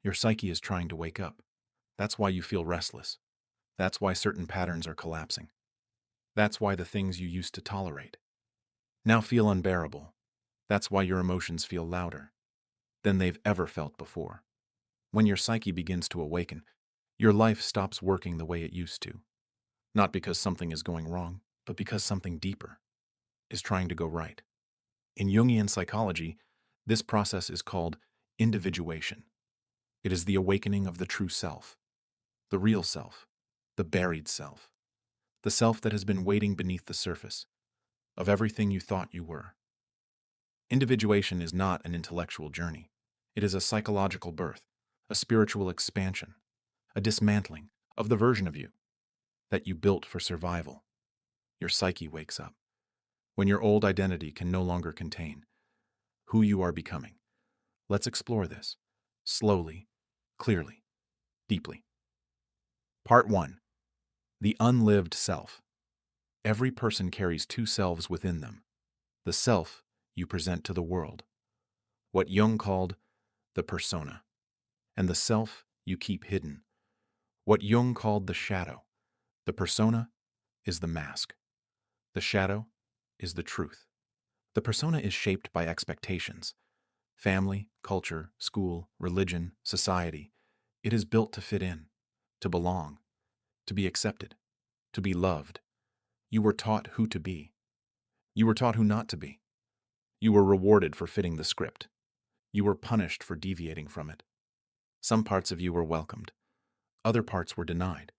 Your psyche is trying to wake up. That's why you feel restless. That's why certain patterns are collapsing. That's why the things you used to tolerate now feel unbearable. That's why your emotions feel louder than they've ever felt before. When your psyche begins to awaken, your life stops working the way it used to. Not because something is going wrong, but because something deeper is trying to go right. In Jungian psychology, this process is called individuation. It is the awakening of the true self, the real self, the buried self, the self that has been waiting beneath the surface of everything you thought you were. Individuation is not an intellectual journey. It is a psychological birth, a spiritual expansion, a dismantling of the version of you that you built for survival. Your psyche wakes up when your old identity can no longer contain who you are becoming. Let's explore this slowly, clearly, deeply. Part 1. The unlived self. Every person carries two selves within them. The self you present to the world, what Jung called the persona, and the self you keep hidden, what Jung called the shadow. The persona is the mask. The shadow is the truth. The persona is shaped by expectations. Family, culture, school, religion, society. It is built to fit in, to belong, to be accepted, to be loved. You were taught who to be. You were taught who not to be. You were rewarded for fitting the script. You were punished for deviating from it. Some parts of you were welcomed. Other parts were denied.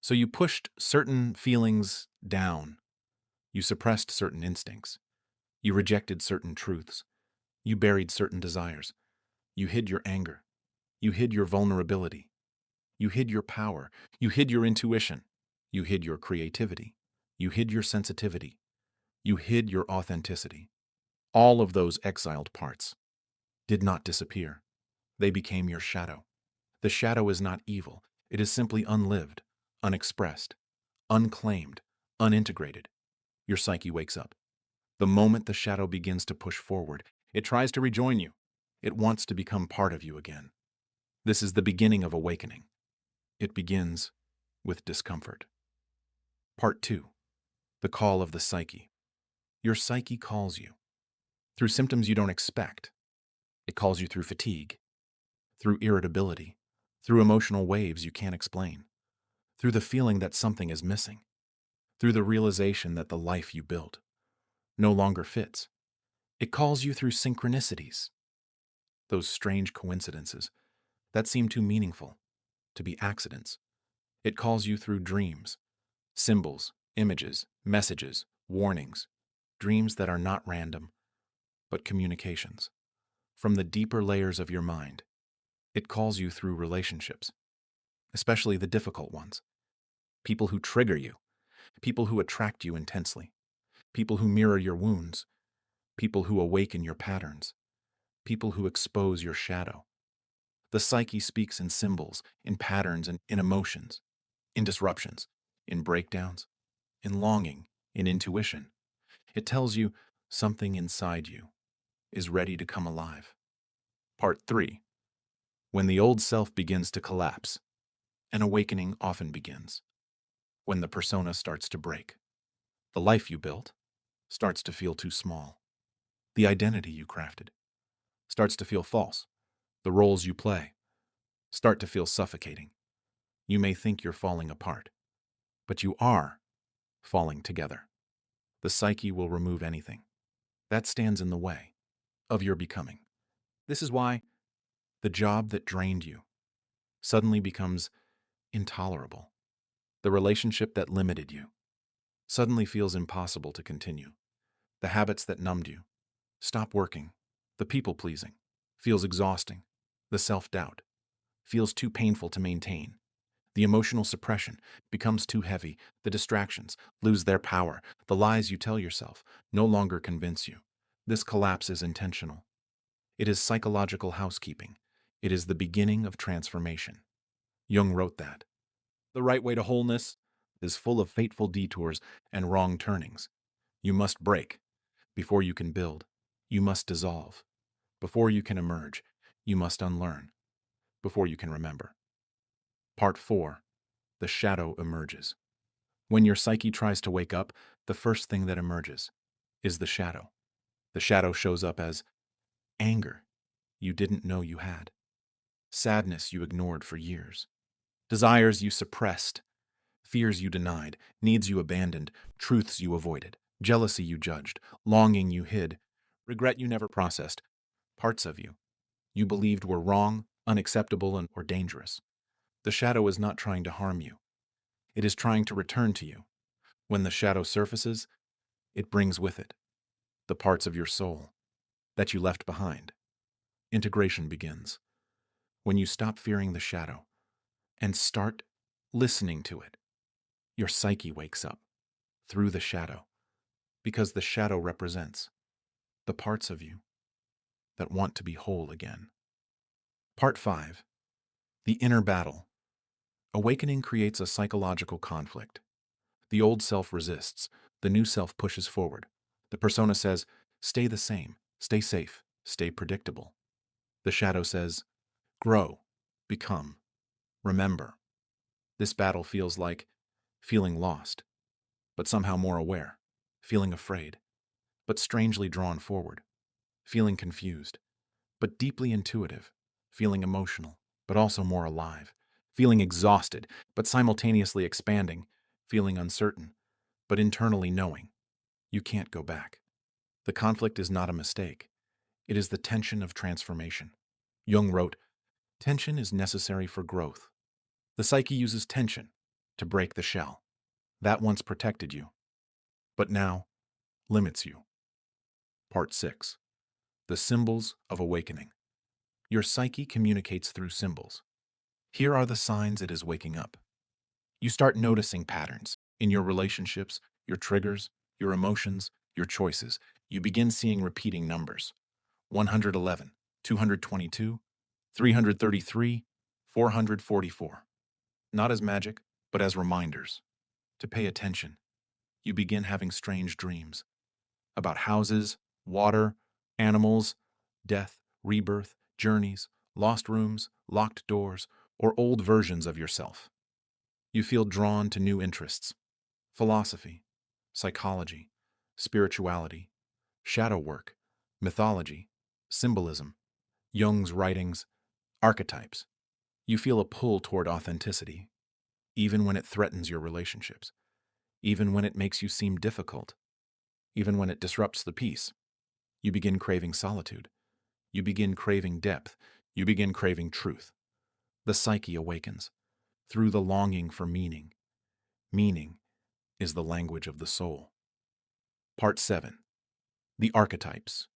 So you pushed certain feelings down. You suppressed certain instincts. You rejected certain truths. You buried certain desires. You hid your anger. You hid your vulnerability. You hid your power. You hid your intuition. You hid your creativity. You hid your sensitivity. You hid your authenticity. All of those exiled parts did not disappear. They became your shadow. The shadow is not evil. It is simply unlived, unexpressed, unclaimed, unintegrated. Your psyche wakes up. The moment the shadow begins to push forward, it tries to rejoin you. It wants to become part of you again. This is the beginning of awakening. It begins with discomfort. Part 2. The call of the psyche. Your psyche calls you through symptoms you don't expect. It calls you through fatigue, through irritability, through emotional waves you can't explain, through the feeling that something is missing, through the realization that the life you built no longer fits. It calls you through synchronicities, those strange coincidences that seem too meaningful to be accidents. It calls you through dreams, symbols, images, messages, warnings, dreams that are not random, but communications. From the deeper layers of your mind, it calls you through relationships, especially the difficult ones. People who trigger you, people who attract you intensely, people who mirror your wounds, people who awaken your patterns, people who expose your shadow. The psyche speaks in symbols, in patterns, and in emotions, in disruptions, in breakdowns, in longing, in intuition. It tells you something inside you is ready to come alive. Part 3. When the old self begins to collapse, an awakening often begins. When the persona starts to break, the life you built starts to feel too small. The identity you crafted starts to feel false. The roles you play start to feel suffocating. You may think you're falling apart, but you are falling together. The psyche will remove anything that stands in the way of your becoming. This is why the job that drained you suddenly becomes intolerable. The relationship that limited you suddenly feels impossible to continue. The habits that numbed you stop working. The people-pleasing feels exhausting. The self-doubt feels too painful to maintain. The emotional suppression becomes too heavy. The distractions lose their power. The lies you tell yourself no longer convince you. This collapse is intentional. It is psychological housekeeping. It is the beginning of transformation. Jung wrote that. The right way to wholeness is full of fateful detours and wrong turnings. You must break before you can build. You must dissolve. Before you can emerge, you must unlearn. before you can remember. Part 4. The shadow emerges. When your psyche tries to wake up, the first thing that emerges is the shadow. The shadow shows up as anger you didn't know you had, sadness you ignored for years, desires you suppressed, fears you denied, needs you abandoned, truths you avoided, jealousy you judged, longing you hid, regret you never processed, parts of you believed were wrong, unacceptable, or dangerous. The shadow is not trying to harm you. It is trying to return to you. When the shadow surfaces, it brings with it the parts of your soul that you left behind. Integration begins when you stop fearing the shadow and start listening to it. Your psyche wakes up through the shadow because the shadow represents the parts of you that want to be whole again. Part 5. The inner battle. Awakening creates a psychological conflict. The old self resists. The new self pushes forward. The persona says, stay the same, stay safe, stay predictable. The shadow says, grow, become, remember. This battle feels like feeling lost, but somehow more aware, feeling afraid, but strangely drawn forward, feeling confused, but deeply intuitive, feeling emotional, but also more alive, feeling exhausted, but simultaneously expanding, feeling uncertain, but internally knowing you can't go back. The conflict is not a mistake. It is the tension of transformation. Jung wrote, tension is necessary for growth. The psyche uses tension to break the shell. That once protected you, but now limits you. Part 6. The symbols of awakening. Your psyche communicates through symbols. Here are the signs it is waking up. You start noticing patterns in your relationships, your triggers, your emotions, your choices. You begin seeing repeating numbers. 111, 222, 333, 444. Not as magic, but as reminders. To pay attention. You begin having strange dreams about houses, water, animals, death, rebirth, journeys, lost rooms, locked doors, or old versions of yourself. You feel drawn to new interests: philosophy, psychology, spirituality, shadow work, mythology, symbolism, Jung's writings, archetypes. You feel a pull toward authenticity, even when it threatens your relationships, even when it makes you seem difficult, even when it disrupts the peace. You begin craving solitude. You begin craving depth. You begin craving truth. The psyche awakens through the longing for meaning. Meaning is the language of the soul. Part 7. The archetypes.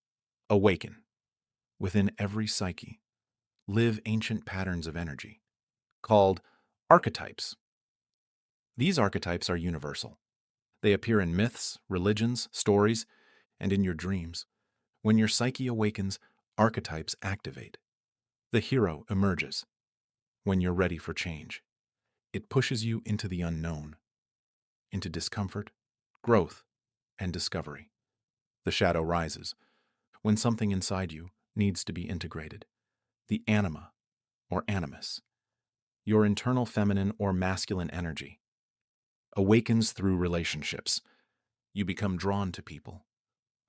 Awaken. Within every psyche live ancient patterns of energy, called archetypes. These archetypes are universal. They appear in myths, religions, stories, and in your dreams. When your psyche awakens, archetypes activate. The hero emerges when you're ready for change. It pushes you into the unknown, into discomfort, growth, and discovery. The shadow rises when something inside you needs to be integrated. The anima, or animus, your internal feminine or masculine energy, awakens through relationships. You become drawn to people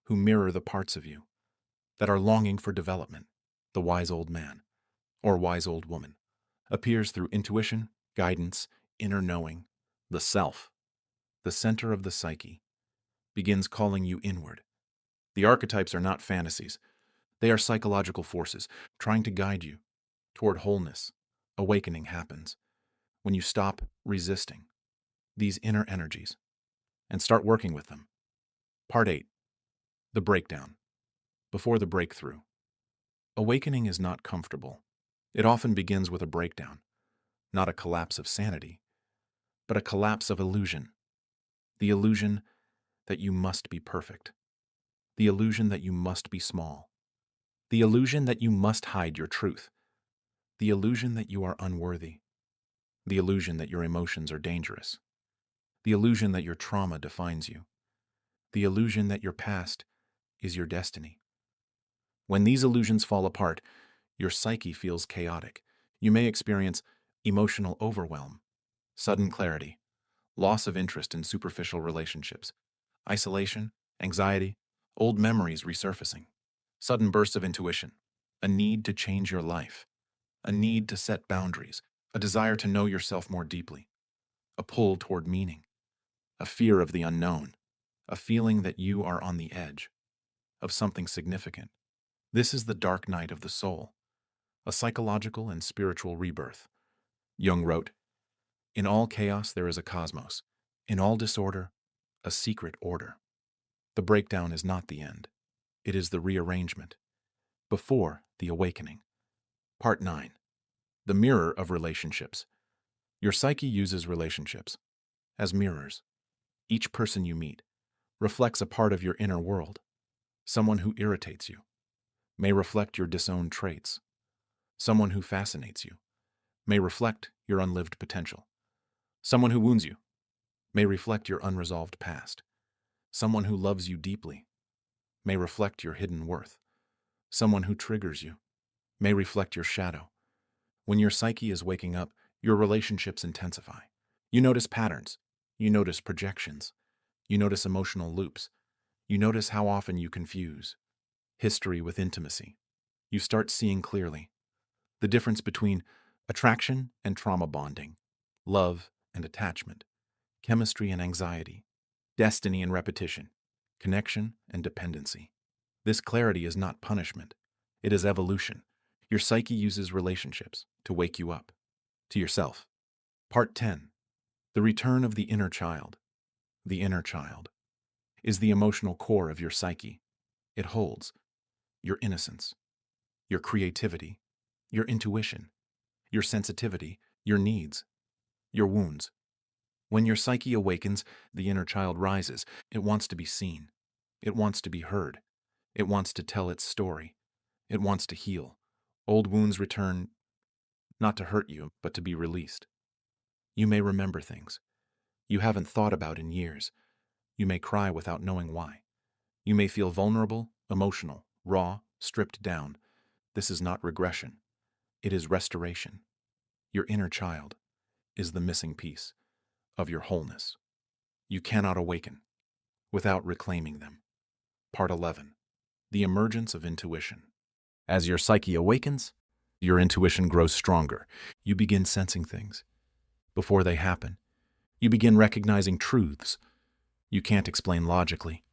who mirror the parts of you that are longing for development. The wise old man, or wise old woman, appears through intuition, guidance, inner knowing. The self, the center of the psyche, begins calling you inward. The archetypes are not fantasies. They are psychological forces trying to guide you toward wholeness. Awakening happens when you stop resisting these inner energies and start working with them. Part 8. The breakdown. Before the breakthrough. Awakening is not comfortable. It often begins with a breakdown, not a collapse of sanity, but a collapse of illusion. The illusion that you must be perfect. The illusion that you must be small. The illusion that you must hide your truth. The illusion that you are unworthy. The illusion that your emotions are dangerous. The illusion that your trauma defines you. The illusion that your past is your destiny. When these illusions fall apart, your psyche feels chaotic. You may experience emotional overwhelm, sudden clarity, loss of interest in superficial relationships, isolation, anxiety, old memories resurfacing, sudden bursts of intuition, a need to change your life, a need to set boundaries, a desire to know yourself more deeply, a pull toward meaning, a fear of the unknown, a feeling that you are on the edge of something significant. This is the dark night of the soul, a psychological and spiritual rebirth. Jung wrote, "In all chaos there is a cosmos. In all disorder, a secret order." The breakdown is not the end. It is the rearrangement. Before the awakening. Part 9. The mirror of relationships. Your psyche uses relationships as mirrors. Each person you meet reflects a part of your inner world. Someone who irritates you may reflect your disowned traits. Someone who fascinates you may reflect your unlived potential. Someone who wounds you may reflect your unresolved past. Someone who loves you deeply may reflect your hidden worth. Someone who triggers you may reflect your shadow. When your psyche is waking up, your relationships intensify. You notice patterns. You notice projections. You notice emotional loops. You notice how often you confuse history with intimacy. You start seeing clearly the difference between attraction and trauma bonding, love and attachment, chemistry and anxiety, destiny and repetition, connection and dependency. This clarity is not punishment. It is evolution. Your psyche uses relationships to wake you up to yourself. Part 10. The return of the inner child. The inner child is the emotional core of your psyche. It holds your innocence, your creativity, your intuition, your sensitivity, your needs, your wounds. When your psyche awakens, the inner child rises. It wants to be seen. It wants to be heard. It wants to tell its story. It wants to heal. Old wounds return, not to hurt you, but to be released. You may remember things you haven't thought about in years. You may cry without knowing why. You may feel vulnerable, emotional, raw, stripped down. This is not regression. It is restoration. Your inner child is the missing piece of your wholeness. You cannot awaken without reclaiming them. Part 11. The emergence of intuition. As your psyche awakens, your intuition grows stronger. You begin sensing things before they happen. You begin recognizing truths you can't explain logically.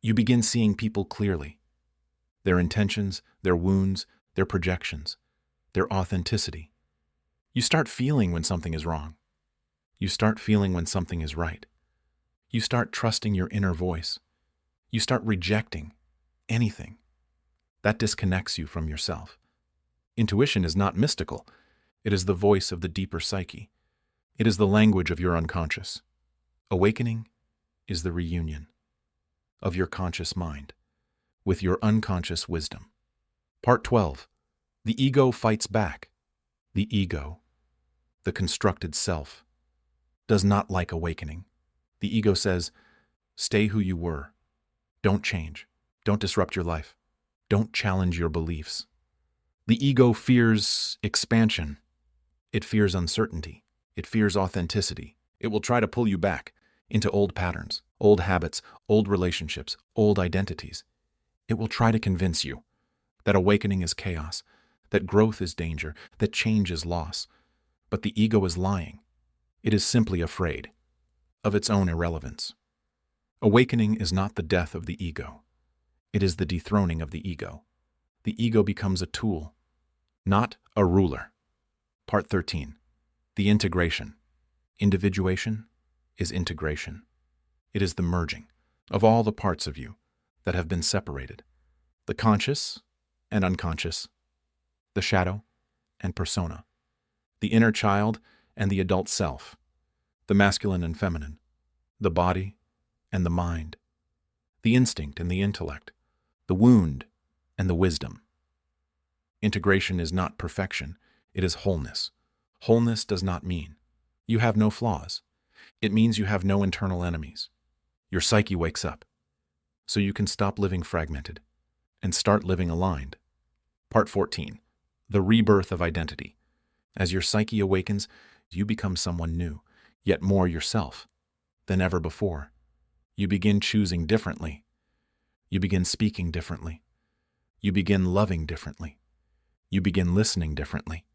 You begin seeing people clearly. Their intentions, their wounds, their projections, their authenticity. You start feeling when something is wrong. You start feeling when something is right. You start trusting your inner voice. You start rejecting anything that disconnects you from yourself. Intuition is not mystical. It is the voice of the deeper psyche. It is the language of your unconscious. Awakening is the reunion of your conscious mind with your unconscious wisdom. Part 12. The ego fights back. The ego, the constructed self, does not like awakening. The ego says, stay who you were. Don't change. Don't disrupt your life. Don't challenge your beliefs. The ego fears expansion. It fears uncertainty. It fears authenticity. It will try to pull you back into old patterns, old habits, old relationships, old identities. It will try to convince you that awakening is chaos, that growth is danger, that change is loss. But the ego is lying. It is simply afraid of its own irrelevance. Awakening is not the death of the ego. It is the dethroning of the ego. The ego becomes a tool, not a ruler. Part 13. The integration. Individuation is integration. It is the merging of all the parts of you that have been separated. The conscious and unconscious, the shadow and persona, the inner child and the adult self, the masculine and feminine, the body and the mind, the instinct and the intellect, the wound and the wisdom. Integration is not perfection, it is wholeness. Wholeness does not mean you have no flaws. It means you have no internal enemies. Your psyche wakes up, so you can stop living fragmented and start living aligned. Part 14. The rebirth of identity. As your psyche awakens, you become someone new, yet more yourself than ever before. You begin choosing differently. You begin speaking differently. You begin loving differently. You begin listening differently.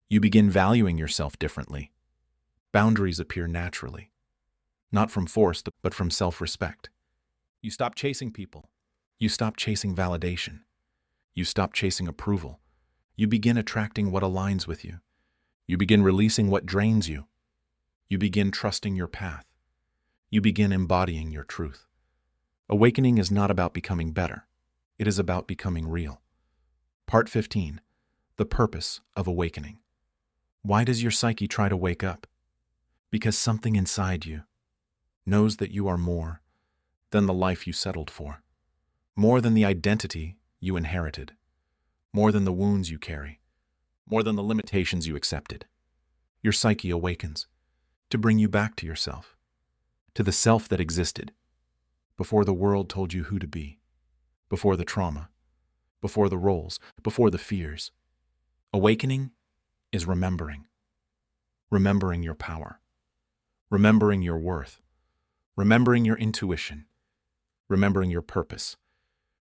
You begin valuing yourself differently. Boundaries appear naturally, not from force, but from self-respect. You stop chasing people. You stop chasing validation. You stop chasing approval. You begin attracting what aligns with you. You begin releasing what drains you. You begin trusting your path. You begin embodying your truth. Awakening is not about becoming better. It is about becoming real. Part 15. The purpose of awakening. Why does your psyche try to wake up? Because something inside you knows that you are more than the life you settled for, more than the identity you inherited, more than the wounds you carry, more than the limitations you accepted. Your psyche awakens to bring you back to yourself, to the self that existed before the world told you who to be, before the trauma, before the roles, before the fears. Awakening is remembering. Remembering your power. Remembering your worth. Remembering your intuition. Remembering your purpose.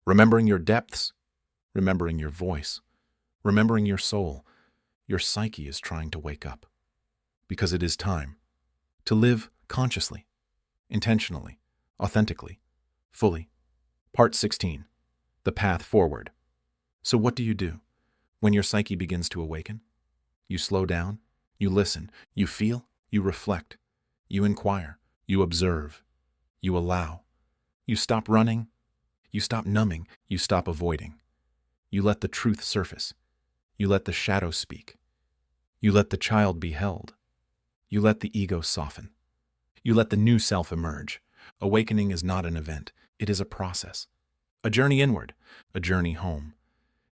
Remembering your depths. Remembering your voice. Remembering your soul. Your psyche is trying to wake up. Because it is time to live consciously, intentionally, authentically, fully. Part 16. The path forward. So what do you do when your psyche begins to awaken? You slow down, you listen, you feel, you reflect, you inquire, you observe, you allow. You stop running, you stop numbing, you stop avoiding. You let the truth surface. You let the shadow speak. You let the child be held. You let the ego soften. You let the new self emerge. Awakening is not an event. It is a process. A journey inward, a journey home.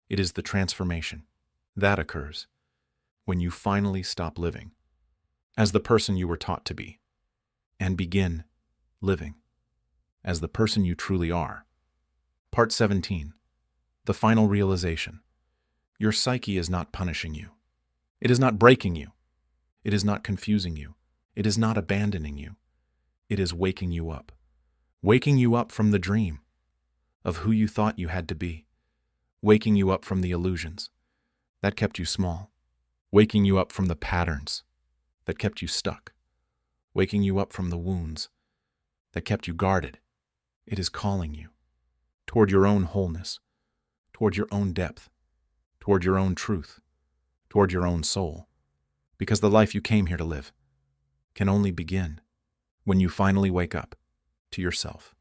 It is the transformation that occurs when you finally stop living as the person you were taught to be and begin living as the person you truly are. Part 17. The final realization. Your psyche is not punishing you. It is not breaking you. It is not confusing you. It is not abandoning you. It is waking you up. Waking you up from the dream of who you thought you had to be. Waking you up from the illusions that kept you small. Waking you up from the patterns that kept you stuck. Waking you up from the wounds that kept you guarded. It is calling you toward your own wholeness, toward your own depth, toward your own truth, toward your own soul. Because the life you came here to live can only begin when you finally wake up to yourself.